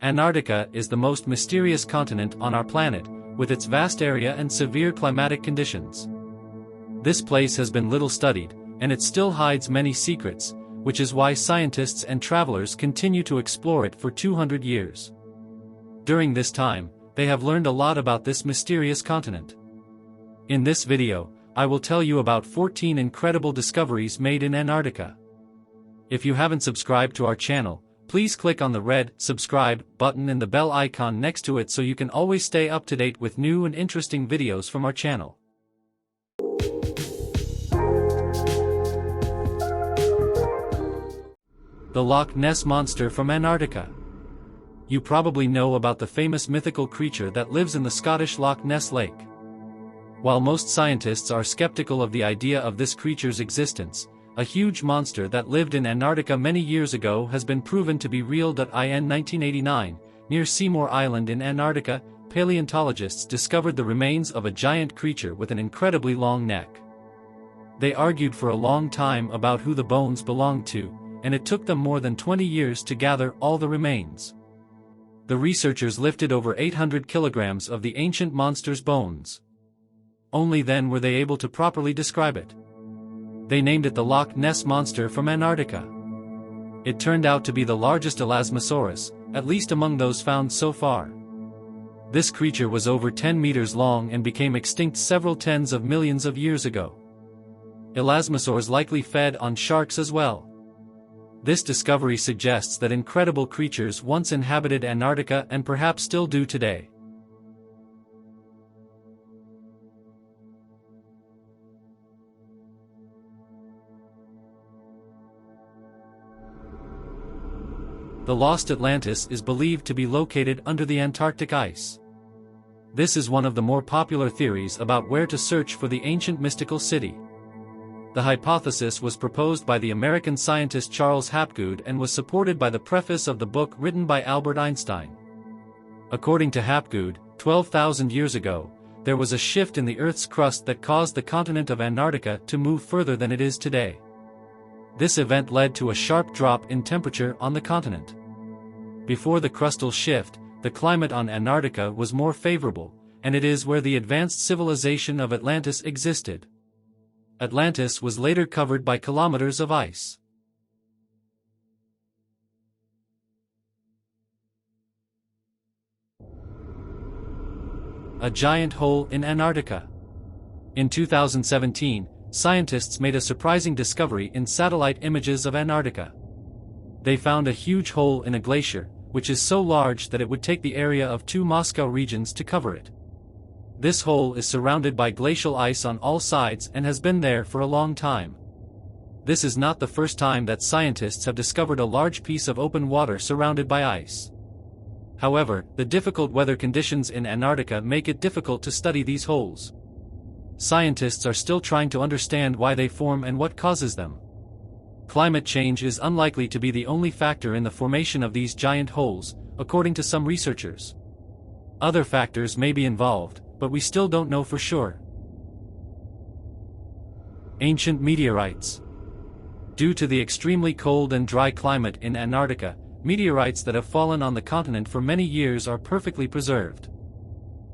Antarctica is the most mysterious continent on our planet, with its vast area and severe climatic conditions. This place has been little studied, and it still hides many secrets, which is why scientists and travelers continue to explore it for 200 years. During this time, they have learned a lot about this mysterious continent. In this video, I will tell you about 14 incredible discoveries made in Antarctica. If you haven't subscribed to our channel, please click on the red subscribe button and the bell icon next to it so you can always stay up to date with new and interesting videos from our channel. The Loch Ness Monster from Antarctica. You probably know about the famous mythical creature that lives in the Scottish Loch Ness Lake. While most scientists are skeptical of the idea of this creature's existence, a huge monster that lived in Antarctica many years ago has been proven to be real. In 1989, near Seymour Island in Antarctica, paleontologists discovered the remains of a giant creature with an incredibly long neck. They argued for a long time about who the bones belonged to, and it took them more than 20 years to gather all the remains. The researchers lifted over 800 kilograms of the ancient monster's bones. Only then were they able to properly describe it. They named it the Loch Ness Monster from Antarctica. It turned out to be the largest elasmosaurus, at least among those found so far. This creature was over 10 meters long and became extinct several tens of millions of years ago. Elasmosaurs likely fed on sharks as well. This discovery suggests that incredible creatures once inhabited Antarctica and perhaps still do today. The lost Atlantis is believed to be located under the Antarctic ice. This is one of the more popular theories about where to search for the ancient mystical city. The hypothesis was proposed by the American scientist Charles Hapgood and was supported by the preface of the book written by Albert Einstein. According to Hapgood, 12,000 years ago, there was a shift in the Earth's crust that caused the continent of Antarctica to move further than it is today. This event led to a sharp drop in temperature on the continent. Before the crustal shift, the climate on Antarctica was more favorable, and it is where the advanced civilization of Atlantis existed. Atlantis was later covered by kilometers of ice. A giant hole in Antarctica. In 2017, scientists made a surprising discovery in satellite images of Antarctica. They found a huge hole in a glacier, which is so large that it would take the area of 2 Moscow regions to cover it. This hole is surrounded by glacial ice on all sides and has been there for a long time. This is not the first time that scientists have discovered a large piece of open water surrounded by ice. However, the difficult weather conditions in Antarctica make it difficult to study these holes. Scientists are still trying to understand why they form and what causes them. Climate change is unlikely to be the only factor in the formation of these giant holes, according to some researchers. Other factors may be involved, but we still don't know for sure. Ancient meteorites. Due to the extremely cold and dry climate in Antarctica, meteorites that have fallen on the continent for many years are perfectly preserved.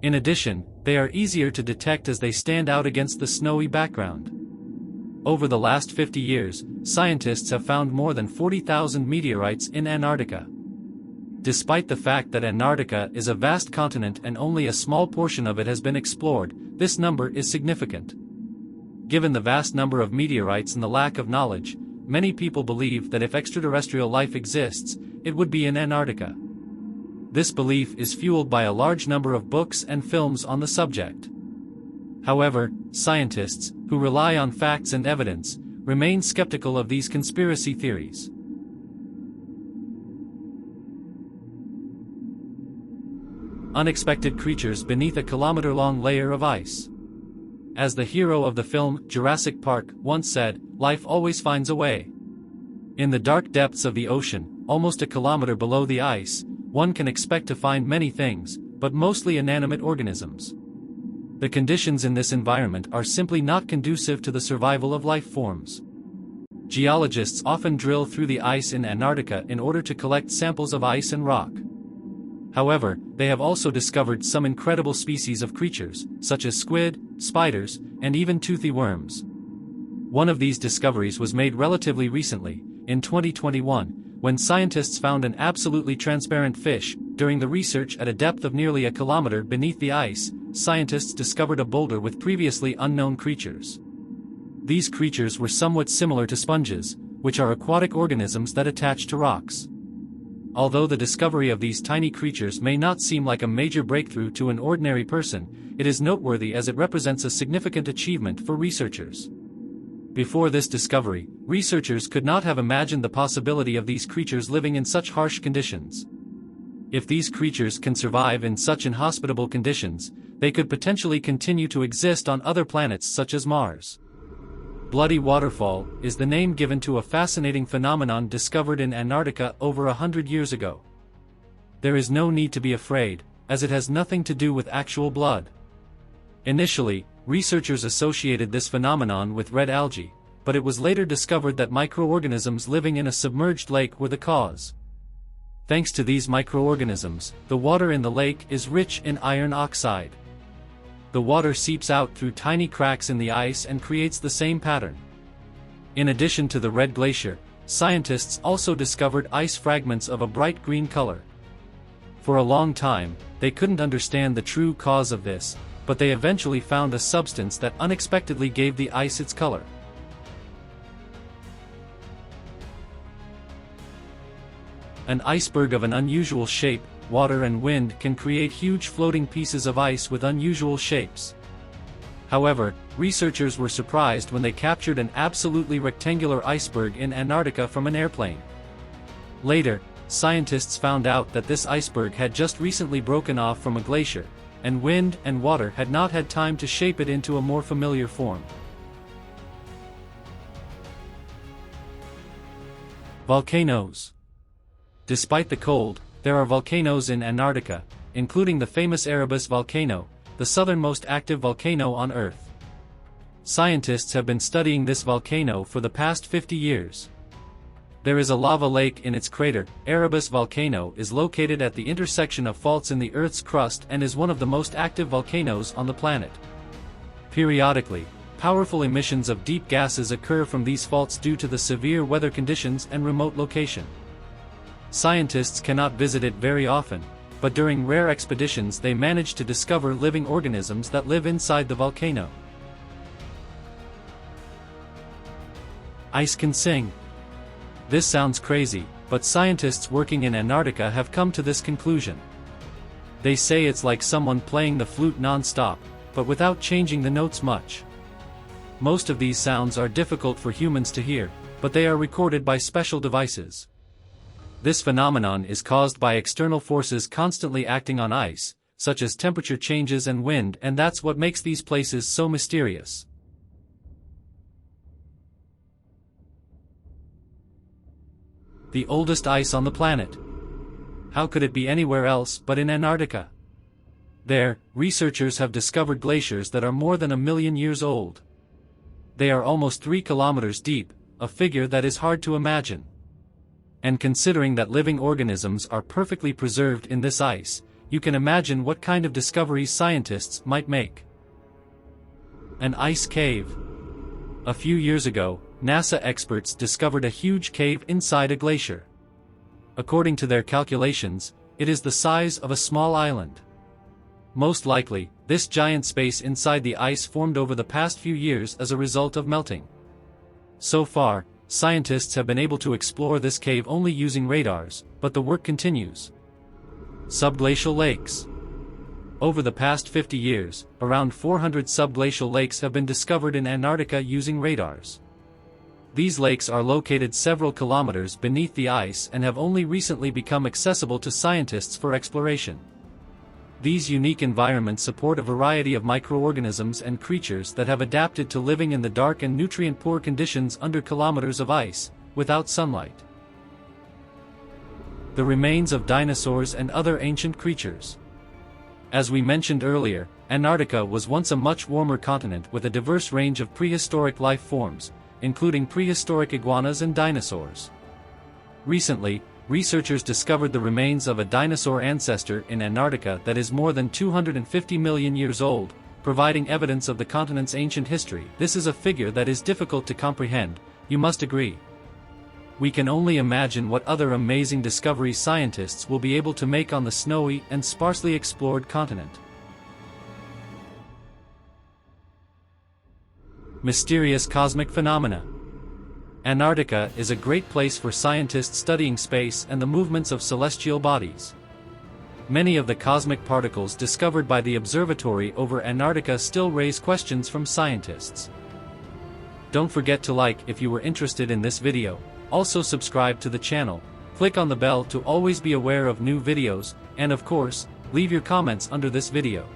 In addition, they are easier to detect as they stand out against the snowy background. Over the last 50 years, scientists have found more than 40,000 meteorites in Antarctica. Despite the fact that Antarctica is a vast continent and only a small portion of it has been explored, this number is significant. Given the vast number of meteorites and the lack of knowledge, many people believe that if extraterrestrial life exists, it would be in Antarctica. This belief is fueled by a large number of books and films on the subject. However, scientists, who rely on facts and evidence, remain skeptical of these conspiracy theories. Unexpected creatures beneath a kilometer-long layer of ice. As the hero of the film Jurassic Park once said, "Life always finds a way." In the dark depths of the ocean, almost a kilometer below the ice, one can expect to find many things, but mostly inanimate organisms. The conditions in this environment are simply not conducive to the survival of life forms. Geologists often drill through the ice in Antarctica in order to collect samples of ice and rock. However, they have also discovered some incredible species of creatures, such as squid, spiders, and even toothy worms. One of these discoveries was made relatively recently, in 2021, when scientists found an absolutely transparent fish. During the research at a depth of nearly a kilometer beneath the ice, scientists discovered a boulder with previously unknown creatures. These creatures were somewhat similar to sponges, which are aquatic organisms that attach to rocks. Although the discovery of these tiny creatures may not seem like a major breakthrough to an ordinary person, it is noteworthy as it represents a significant achievement for researchers. Before this discovery, researchers could not have imagined the possibility of these creatures living in such harsh conditions. If these creatures can survive in such inhospitable conditions, they could potentially continue to exist on other planets such as Mars. Bloody waterfall is the name given to a fascinating phenomenon discovered in Antarctica over 100 years ago. There is no need to be afraid, as it has nothing to do with actual blood. Initially, researchers associated this phenomenon with red algae, but it was later discovered that microorganisms living in a submerged lake were the cause. Thanks to these microorganisms, the water in the lake is rich in iron oxide. The water seeps out through tiny cracks in the ice and creates the same pattern. In addition to the red glacier, scientists also discovered ice fragments of a bright green color. For a long time, they couldn't understand the true cause of this, but they eventually found a substance that unexpectedly gave the ice its color. An iceberg of an unusual shape, water and wind can create huge floating pieces of ice with unusual shapes. However, researchers were surprised when they captured an absolutely rectangular iceberg in Antarctica from an airplane. Later, scientists found out that this iceberg had just recently broken off from a glacier, and wind and water had not had time to shape it into a more familiar form. Volcanoes. Despite the cold, there are volcanoes in Antarctica, including the famous Erebus volcano, the southernmost active volcano on Earth. Scientists have been studying this volcano for the past 50 years. There is a lava lake in its crater. Erebus volcano is located at the intersection of faults in the Earth's crust and is one of the most active volcanoes on the planet. Periodically, powerful emissions of deep gases occur from these faults due to the severe weather conditions and remote location. Scientists cannot visit it very often, but during rare expeditions they manage to discover living organisms that live inside the volcano. Ice can sing. This sounds crazy, but scientists working in Antarctica have come to this conclusion. They say it's like someone playing the flute non-stop, but without changing the notes much. Most of these sounds are difficult for humans to hear, but they are recorded by special devices. This phenomenon is caused by external forces constantly acting on ice, such as temperature changes and wind, and that's what makes these places so mysterious. The oldest ice on the planet. How could it be anywhere else but in Antarctica? There, researchers have discovered glaciers that are more than 1 million years old. They are almost 3 kilometers deep, a figure that is hard to imagine. And considering that living organisms are perfectly preserved in this ice, you can imagine what kind of discoveries scientists might make. An ice cave. A few years ago, NASA experts discovered a huge cave inside a glacier. According to their calculations, it is the size of a small island. Most likely, this giant space inside the ice formed over the past few years as a result of melting. So far, scientists have been able to explore this cave only using radars, but the work continues. Subglacial lakes. Over the past 50 years, around 400 subglacial lakes have been discovered in Antarctica using radars. These lakes are located several kilometers beneath the ice and have only recently become accessible to scientists for exploration. These unique environments support a variety of microorganisms and creatures that have adapted to living in the dark and nutrient-poor conditions under kilometers of ice, without sunlight. The remains of dinosaurs and other ancient creatures. As we mentioned earlier, Antarctica was once a much warmer continent with a diverse range of prehistoric life forms, including prehistoric iguanas and dinosaurs. Recently, researchers discovered the remains of a dinosaur ancestor in Antarctica that is more than 250 million years old, providing evidence of the continent's ancient history. This is a figure that is difficult to comprehend, you must agree. We can only imagine what other amazing discoveries scientists will be able to make on the snowy and sparsely explored continent. Mysterious cosmic phenomena. Antarctica is a great place for scientists studying space and the movements of celestial bodies. Many of the cosmic particles discovered by the observatory over Antarctica still raise questions from scientists. Don't forget to like if you were interested in this video, also subscribe to the channel, click on the bell to always be aware of new videos, and of course, leave your comments under this video.